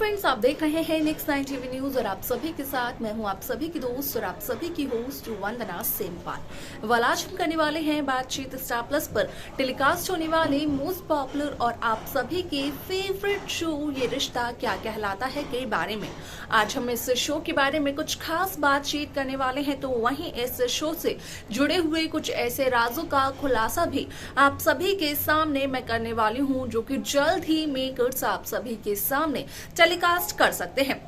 Friends, आप देख रहे हैं नेक्स्ट 9 टीवी न्यूज और आप सभी के साथ मैं हूं आप सभी की दोस्त और आप सभी की होस्ट वंदना सेमपाल। वाल आज हम करने वाले हैं बातचीत स्टार प्लस पर टेलीकास्ट होने वाले मोस्ट पॉपुलर और आप सभी के फेवरेट शो ये रिश्ता क्या कहलाता है के बारे में। आज हम इस शो के बारे में कुछ खास बातचीत करने वाले हैं, तो वहीं इस शो से जुड़े हुए कुछ ऐसे राजों का खुलासा भी आप सभी के सामने मैं करने वाली हूँ, जो कि जल्द ही मेकर्स आप सभी के सामने टेलीकास्ट कर सकते हैं।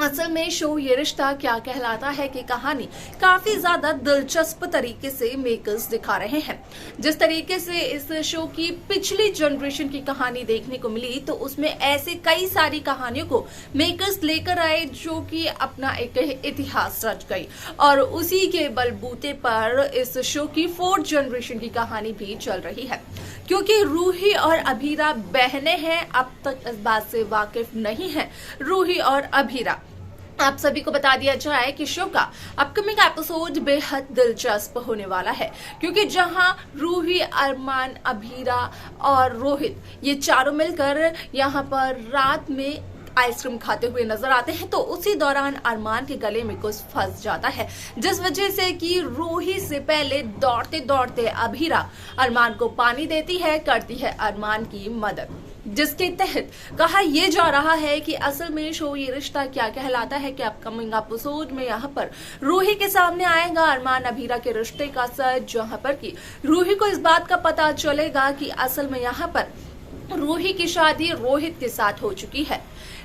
असल में शो ये रिश्ता क्या कहलाता है कि कहानी काफी ज्यादा दिलचस्प तरीके से मेकर्स दिखा रहे हैं। जिस तरीके से इस शो की पिछली जनरेशन की कहानी देखने को मिली, तो उसमें ऐसे कई सारी कहानियों को मेकर्स लेकर आए जो कि अपना एक इतिहास रच गई, और उसी के बलबूते पर इस शो की 4th जनरेशन की कहानी भी चल रही है। क्योंकि रूही और अभीरा बहनें हैं, अब तक इस बात से वाकिफ नहीं है रूही और अभीरा। आप सभी को बता दिया जाए कि शो का अपकमिंग एपिसोड बेहद दिलचस्प होने वाला है, क्योंकि जहां रूही, अरमान, अभीरा और रोहित ये चारों मिलकर यहां पर रात में आइसक्रीम खाते हुए नजर आते हैं, तो उसी दौरान अरमान के गले में कुछ फंस जाता है, जिस वजह से कि रूही से पहले दौड़ते दौड़ते अभीरा अरमान को पानी देती है, करती है अरमान की मदद। जिसके तहत कहा यह जा रहा है कि असल में शो ये रिश्ता क्या कहलाता है कि अपकमिंग एपिसोड में यहाँ पर रूही के सामने आएगा अरमान अभीरा के रिश्ते का सच, जहाँ पर कि रूही को इस बात का पता चलेगा कि असल में यहाँ पर रूही की शादी रोहित के साथ हो चुकी है।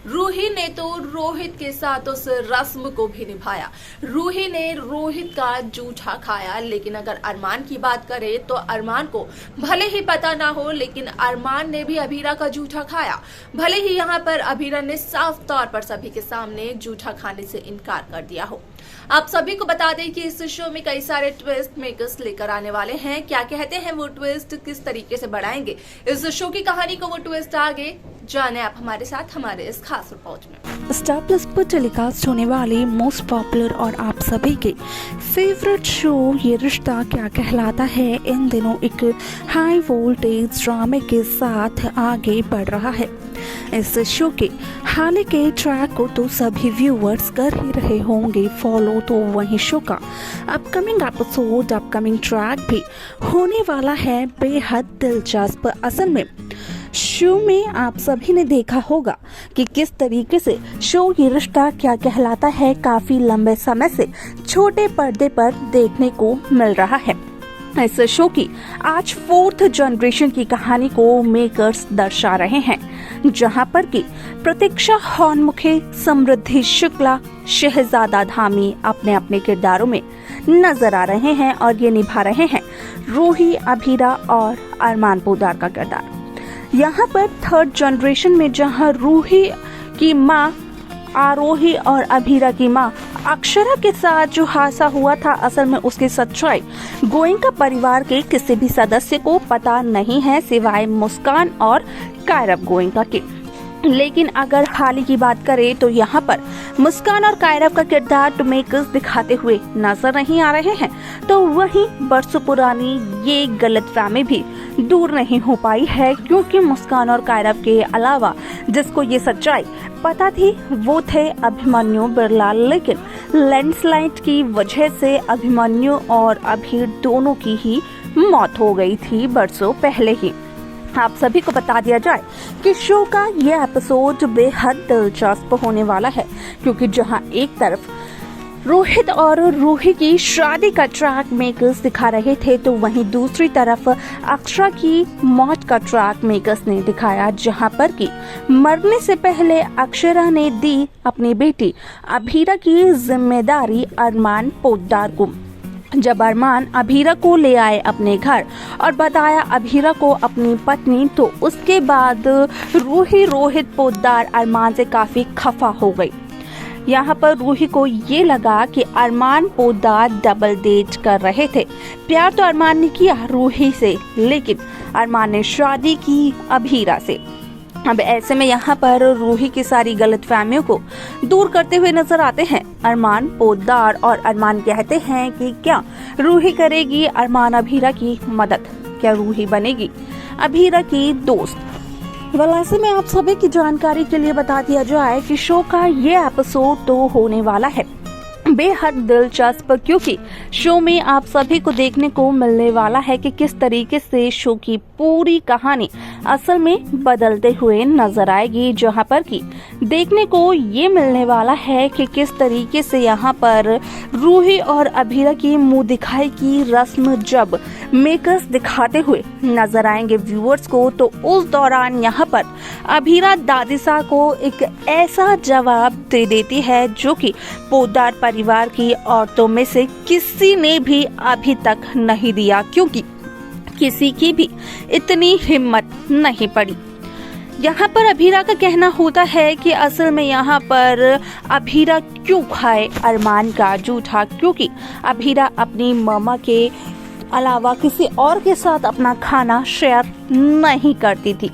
रूही ने तो रोहित के साथ उस रस्म को भी निभाया, रूही ने रोहित का जूठा खाया। लेकिन अगर अरमान की बात करें तो अरमान को भले ही पता ना हो, लेकिन अरमान ने भी अभीरा का जूठा खाया। भले ही यहाँ पर अभीरा ने साफ तौर पर सभी के सामने जूठा खाने से इनकार कर दिया हो। आप सभी को बता दें कि इस शो में कई सारे ट्विस्ट मेकर्स लेकर आने वाले हैं। क्या कहते हैं वो ट्विस्ट, किस तरीके से बढ़ाएंगे इस शो की कहानी को वो ट्विस्ट, आगे जाने आप हमारे साथ हमारे इस खास रिपोर्ट में। स्टार प्लस पर टेलीकास्ट होने वाले मोस्ट पॉपुलर और आप सभी के फेवरेट शो ये रिश्ता क्या कहलाता है इन दिनों एक हाई वोल्टेज ड्रामे के साथ आगे बढ़ रहा है। इस शो के हाल के ट्रैक को तो सभी व्यूअर्स कर ही रहे होंगे फॉलो, तो वहीं शो का अपकमिंग एपिसोड, अपकमिंग ट्रैक भी होने वाला है बेहद दिलचस्प। असल में शो में आप सभी ने देखा होगा कि किस तरीके से शो ये रिश्ता क्या कहलाता है काफी लंबे समय से छोटे पर्दे पर देखने को मिल रहा है। इस शो की आज 4th जनरेशन की कहानी को मेकर्स दर्शा रहे हैं, जहां पर कि प्रतीक्षा हॉर्नमुखे, समृद्धि शुक्ला, शहजादा धामी अपने अपने किरदारों में नजर आ रहे हैं और ये निभा रहे हैं रूही, अभीरा और अरमान पोद्दार का किरदार। यहाँ पर 3rd जनरेशन में जहाँ रूही की माँ आरोही और अभीरा की माँ अक्षरा के साथ जो हादसा हुआ था, असल में उसकी सच्चाई गोयनका परिवार के किसी भी सदस्य को पता नहीं है सिवाय मुस्कान और कायरव गोयनका के। लेकिन अगर हाल ही की बात करें तो यहाँ पर मुस्कान और कायरव का किरदार मेकर्स दिखाते हुए नजर नहीं आ रहे हैं, तो वहीं बरसों पुरानी ये गलतफहमी भी दूर नहीं हो पाई है, क्योंकि मुस्कान और कायरव के अलावा जिसको ये सच्चाई पता थी वो थे अभिमन्यु बिरला। लेकिन लैंडस्लाइड की वजह से अभिमन्यु और अभीर दोनों की ही मौत हो गई थी बरसों पहले ही। आप सभी को बता दिया जाए कि शो का ये एपिसोड बेहद दिलचस्प होने वाला है, क्योंकि जहां एक तरफ रोहित और रूही की शादी का ट्रैक मेकर्स दिखा रहे थे, तो वहीं दूसरी तरफ अक्षरा की मौत का ट्रैक मेकर्स ने दिखाया, जहां पर कि मरने से पहले अक्षरा ने दी अपनी बेटी अभीरा की जिम्मेदारी अरमान पोद्दार को। जब अरमान अभीरा को ले आए अपने घर और बताया अभीरा को अपनी पत्नी, तो उसके बाद रूही रोहित पोद्दार अरमान से काफी खफा हो गई। यहाँ पर रूही को ये लगा कि अरमान पोद्दार डबल डेट कर रहे थे। प्यार तो अरमान ने किया रूही से, लेकिन अरमान ने शादी की अभीरा से। अब ऐसे में यहाँ पर रूही की सारी गलतफहमियों को दूर करते हुए नजर आते हैं अरमान पोद्दार, और अरमान कहते हैं कि क्या रूही करेगी अरमान अभीरा की मदद, क्या रूही बनेगी अभीरा की दोस्त। ऐसे में आप सभी की जानकारी के लिए बता दिया जाए कि शो का ये एपिसोड तो होने वाला है बेहद दिलचस्प, क्योंकि शो में आप सभी को देखने को मिलने वाला है कि किस तरीके से शो की पूरी कहानी असल में बदलते हुए नजर आएगी, जहां पर कि देखने को ये मिलने वाला है कि किस तरीके से यहाँ पर रूही और अभीरा की मुंह दिखाई की रस्म जब मेकर्स दिखाते हुए नजर आएंगे व्यूअर्स को, तो उस दौरान यहाँ पर अभीरा दादिसा को एक ऐसा जवाब दे देती है जो कि पोद्दार परिवार की औरतों में से किसी ने भी अभी तक नहीं दिया, क्योंकि किसी की भी इतनी हिम्मत नहीं पड़ी। यहाँ पर अभीरा का कहना होता है कि असल में यहाँ पर अभीरा क्यों खाए अरमान का जूठा, क्योंकि अभीरा अपनी मामा के अलावा किसी और के साथ अपना खाना शेयर नहीं करती थी।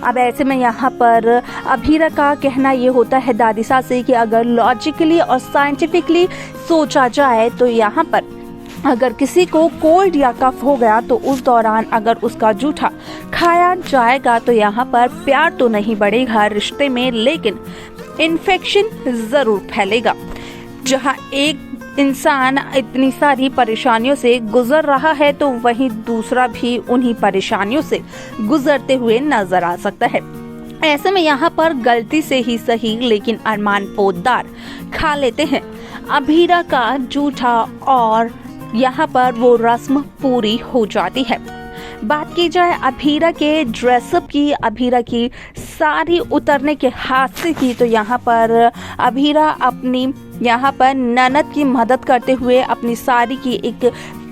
अब ऐसे में यहाँ पर अभीरा का कहना ये होता है दादिसा से कि अगर लॉजिकली और साइंटिफिकली सोचा जाए तो यहाँ पर अगर किसी को कोल्ड या कफ हो गया तो उस दौरान अगर उसका जूठा खाया जाएगा तो यहाँ पर प्यार तो नहीं बढ़ेगा रिश्ते में, लेकिन इन्फेक्शन जरूर फैलेगा। जहाँ एक इंसान इतनी सारी परेशानियों से गुजर रहा है तो वहीं दूसरा भी उन्हीं परेशानियों से गुजरते हुए नजर आ सकता है। ऐसे में यहाँ पर गलती से ही सही लेकिन अरमान पोद्दार खा लेते हैं अभीरा का जूठा और यहाँ पर वो रस्म पूरी हो जाती है। बात की जाए अभीरा के ड्रेसअप की, अभीरा की साड़ी उतरने के हादसे की, तो यहाँ पर अभीरा अपनी यहाँ पर ननद की मदद करते हुए अपनी साड़ी की एक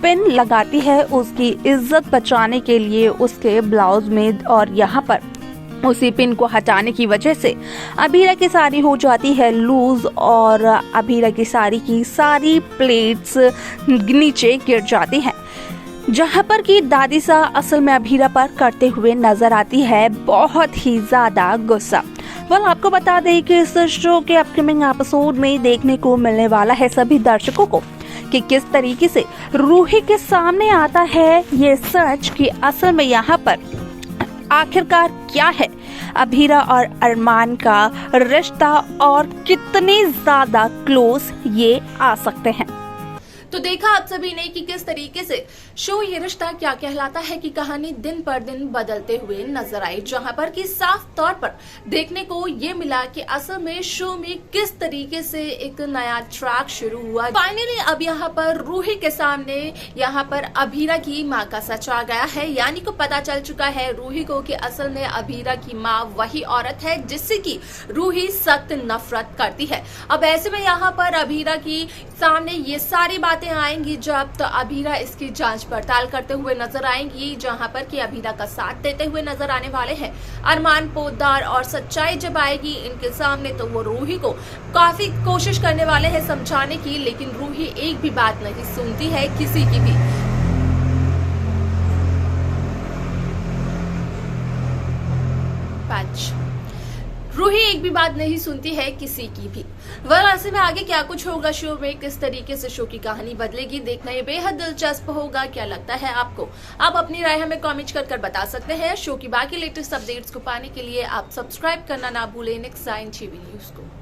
पिन लगाती है उसकी इज्जत बचाने के लिए उसके ब्लाउज में, और यहाँ पर उसी पिन को हटाने की वजह से अभीरा की साड़ी हो जाती है लूज और अभीरा की साड़ी की सारी प्लेट्स नीचे गिर जाती हैं, जहां पर कि दादिसा असल में अभीरा पर करते हुए नजर आती है बहुत ही ज्यादा गुस्सा। आपको बता दें कि इस शो के अपकमिंग एपिसोड में देखने को मिलने वाला है सभी दर्शकों को कि किस तरीके से रूही के सामने आता है ये सच कि असल में यहाँ पर आखिरकार क्या है अभीरा और अरमान का रिश्ता और कितने ज्यादा क्लोज ये आ सकते हैं। तो देखा आप सभी ने कि किस तरीके से शो ये रिश्ता क्या कहलाता है की कहानी दिन पर दिन बदलते हुए नजर आई, जहां पर कि साफ तौर पर देखने को ये मिला कि असल में शो में किस तरीके से एक नया ट्रैक शुरू हुआ। फाइनली अब यहाँ पर रूही के सामने यहाँ पर अभीरा की माँ का सच आ गया है, यानी को पता चल चुका है रूही को कि असल में अभीरा की माँ वही औरत है जिससे कि रूही सख्त नफरत करती है। अब ऐसे में यहाँ पर अभीरा की सामने ये सारी बातें आएंगी जब तो अभीरा इसकी जांच पड़ताल करते हुए नजर आएंगी, जहां पर कि अभीरा का साथ देते हुए नजर आने वाले हैं अरमान पोद्दार, और सच्चाई जब आएगी इनके सामने तो वो रूही को काफी कोशिश करने वाले हैं समझाने की, लेकिन रूही एक भी बात नहीं सुनती है किसी की भी। रूही एक भी बात नहीं सुनती है किसी की भी। ऐसे में आगे क्या कुछ होगा शो में, किस तरीके से शो की कहानी बदलेगी, देखना ये बेहद दिलचस्प होगा। क्या लगता है आपको? आप अपनी राय हमें कमेंट कर बता सकते हैं। शो की बाकी लेटेस्ट अपडेट्स को पाने के लिए आप सब्सक्राइब करना ना भूलें नेक्स्ट 9 टीवी न्यूज को।